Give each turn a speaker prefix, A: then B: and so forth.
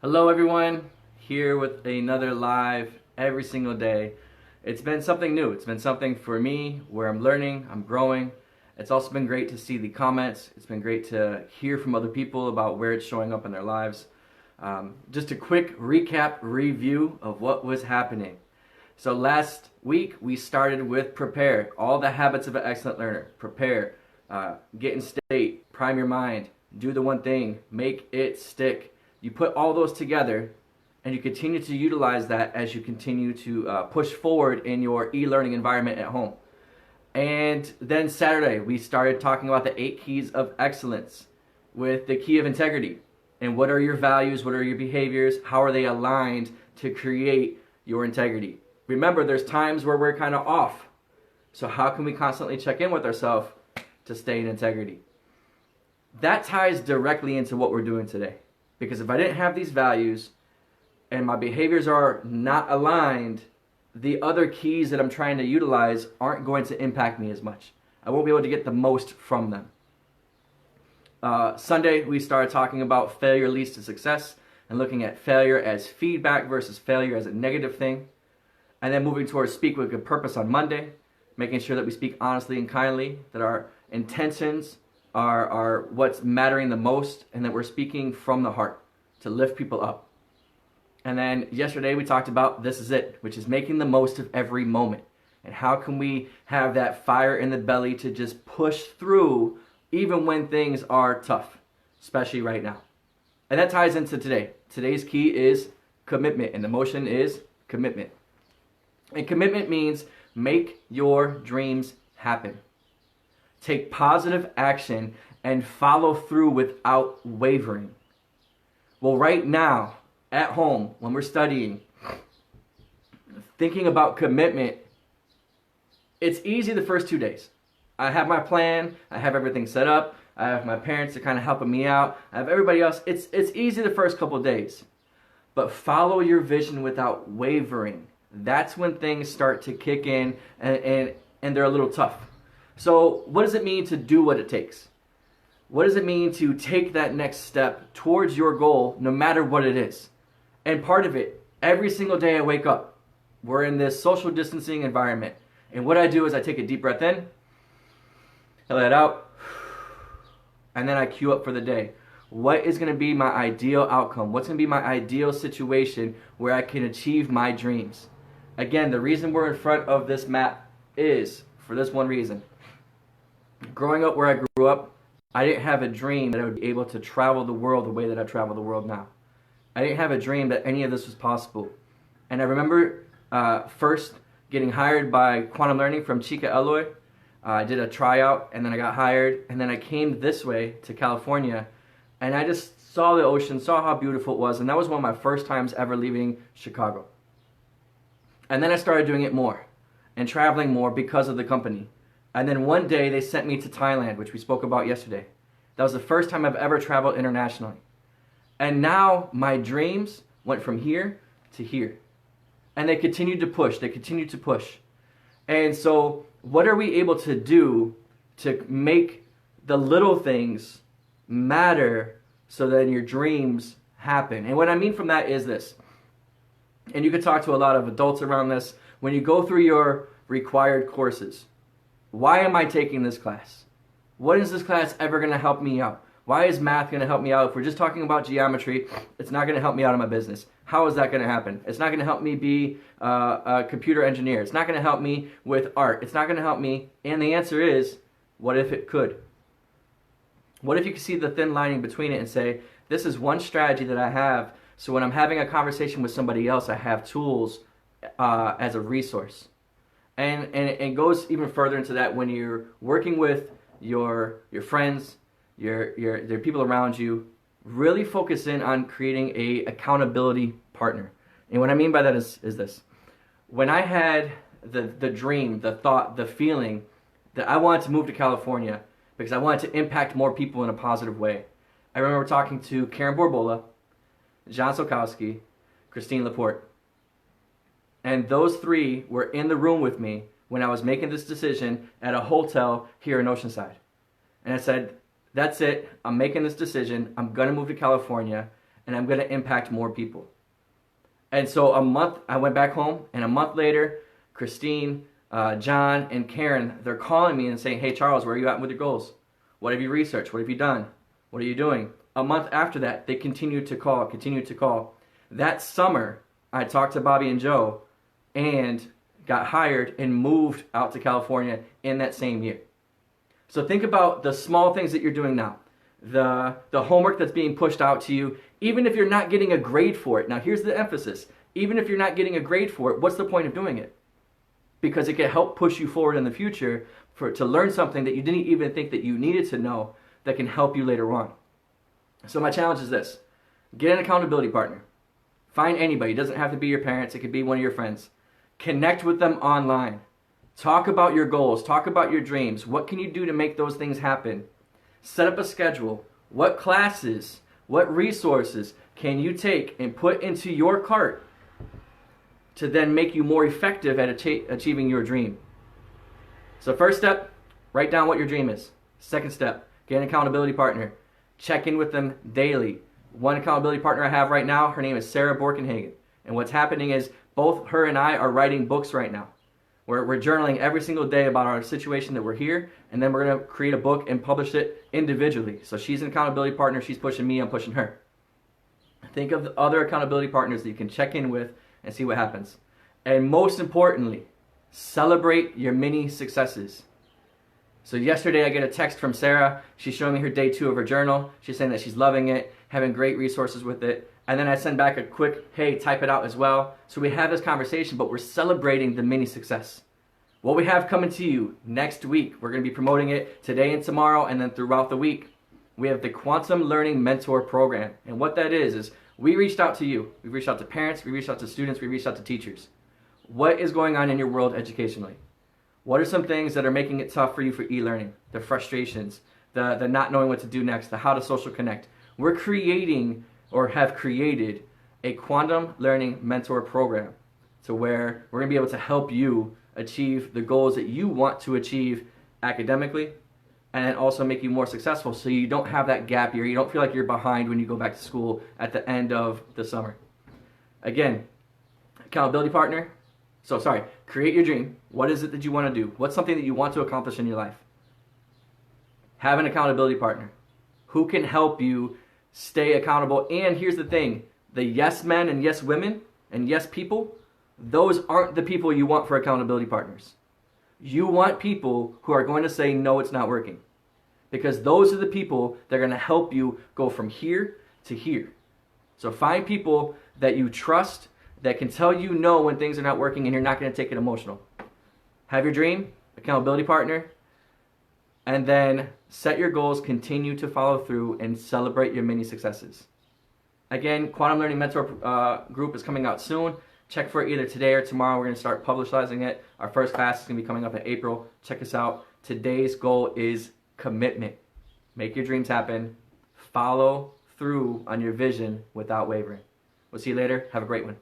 A: Hello everyone, here with another live every single day. It's been something new. It's been something for me where I'm learning, I'm growing. It's also been great to see the comments. It's been great to hear from other people about where it's showing up in their lives. Just a quick recap review of what was happening. So last week we started with prepare, all the habits of an excellent learner. Prepare, get in state, prime your mind, do the one thing, make it stick. You put all those together and you continue to utilize that as you continue to push forward in your e-learning environment at home. And then Saturday, we started talking about the 8 keys of excellence with the key of integrity. And what are your values? What are your behaviors? How are they aligned to create your integrity? Remember, there's times where we're kind of off. So how can we constantly check in with ourselves to stay in integrity? That ties directly into what we're doing today. Because if I didn't have these values and my behaviors are not aligned, the other keys that I'm trying to utilize aren't going to impact me as much. I won't be able to get the most from them. Sunday, we started talking about failure leads to success and looking at failure as feedback versus failure as a negative thing. And then moving towards speak with good purpose on Monday, making sure that we speak honestly and kindly, that our intentions are what's mattering the most, and that we're speaking from the heart to lift people up. And then yesterday we talked about this is it, which is making the most of every moment. And how can we have that fire in the belly to just push through even when things are tough, especially right now. And that ties into today. Today's key is commitment, and the motion is commitment. And commitment means make your dreams happen. Take positive action and follow through without wavering. Well, right now, at home, when we're studying, thinking about commitment, it's easy the first 2 days. I have my plan, I have everything set up, I have my parents that kind of helping me out, I have everybody else. It's easy the first couple of days. But follow your vision without wavering. That's when things start to kick in and they're a little tough. So what does it mean to do what it takes? What does it mean to take that next step towards your goal, no matter what it is? And part of it, every single day I wake up, we're in this social distancing environment. And what I do is I take a deep breath in, I let it out, and then I queue up for the day. What is going to be my ideal outcome? What's going to be my ideal situation where I can achieve my dreams? Again, the reason we're in front of this map is for this one reason. Growing up where I grew up, I didn't have a dream that I would be able to travel the world the way that I travel the world now. I didn't have a dream that any of this was possible. And I remember first getting hired by Quantum Learning from Chica Eloy. I did a tryout, and then I got hired, and then I came this way to California, and I just saw the ocean, saw how beautiful it was, and that was one of my first times ever leaving Chicago. And then I started doing it more and traveling more because of the company. And then one day they sent me to Thailand, which we spoke about yesterday. That was the first time I've ever traveled internationally. And now my dreams went from here to here. And they continued to push, they continued to push. And so what are we able to do to make the little things matter so that your dreams happen? And what I mean from that is this. And you could talk to a lot of adults around this. When you go through your required courses, why am I taking this class? What is this class ever going to help me out? Why is math going to help me out? If we're just talking about geometry, it's not going to help me out in my business. How is that going to happen? It's not going to help me be a computer engineer. It's not going to help me with art. It's not going to help me. And the answer is, what if it could? What if you could see the thin lining between it and say, this is one strategy that I have, so when I'm having a conversation with somebody else, I have tools as a resource. And it goes even further into that when you're working with your friends, your people around you. Really focus in on creating a accountability partner. And what I mean by that is this. When I had the dream, the thought, the feeling that I wanted to move to California because I wanted to impact more people in a positive way, I remember talking to Karen Borbola, John Sokowski, Christine Laporte. And those three were in the room with me when I was making this decision at a hotel here in Oceanside. And I said, that's it, I'm making this decision, I'm going to move to California, and I'm going to impact more people. And so I went back home, and a month later, Christine, John, and Karen, they're calling me and saying, hey, Charles, where are you at with your goals? What have you researched? What have you done? What are you doing? A month after that, they continued to call. That summer, I talked to Bobby and Joe and got hired and moved out to California in that same year. So think about the small things that you're doing now. The homework that's being pushed out to you, even if you're not getting a grade for it. Now here's the emphasis. Even if you're not getting a grade for it, what's the point of doing it? Because it can help push you forward in the future to learn something that you didn't even think that you needed to know that can help you later on. So my challenge is this. Get an accountability partner. Find anybody. It doesn't have to be your parents. It could be one of your friends. Connect with them online. Talk about your goals. Talk about your dreams. What can you do to make those things happen? Set up a schedule. What classes, what resources can you take and put into your cart to then make you more effective at achieving your dream? So first step, write down what your dream is. Second step, get an accountability partner. Check in with them daily. One accountability partner I have right now, her name is Sarah Borkenhagen. And what's happening is both her and I are writing books right now. We're journaling every single day about our situation that we're here, and then we're going to create a book and publish it individually. So she's an accountability partner, she's pushing me, I'm pushing her. Think of the other accountability partners that you can check in with and see what happens. And most importantly, celebrate your mini successes. So yesterday I get a text from Sarah. She's showing me her day 2 of her journal. She's saying that she's loving it, having great resources with it. And then I send back a quick, hey, type it out as well. So we have this conversation, but we're celebrating the mini success. What we have coming to you next week, we're going to be promoting it today and tomorrow and then throughout the week. We have the Quantum Learning Mentor Program. And what that is we reached out to you. We reached out to parents, we reached out to students, we reached out to teachers. What is going on in your world educationally? What are some things that are making it tough for you for e-learning? The frustrations, the not knowing what to do next, the how to social connect. We're creating or have created a Quantum Learning Mentor Program to where we're going to be able to help you achieve the goals that you want to achieve academically and then also make you more successful so you don't have that gap year. You don't feel like you're behind when you go back to school at the end of the summer. Again, accountability partner. Create your dream. What is it that you want to do? What's something that you want to accomplish in your life? Have an accountability partner who can help you stay accountable. And here's the thing, the yes men and yes women and yes people, those aren't the people you want for accountability partners. You want people who are going to say, no, it's not working. Because those are the people that are going to help you go from here to here. So find people that you trust, that can tell you no when things are not working and you're not going to take it emotional. Have your dream, accountability partner, and then set your goals, continue to follow through, and celebrate your mini successes. Again, Quantum Learning Mentor group is coming out soon. Check for it either today or tomorrow. We're going to start publicizing it. Our first class is going to be coming up in April. Check us out. Today's goal is commitment. Make your dreams happen. Follow through on your vision without wavering. We'll see you later. Have a great one.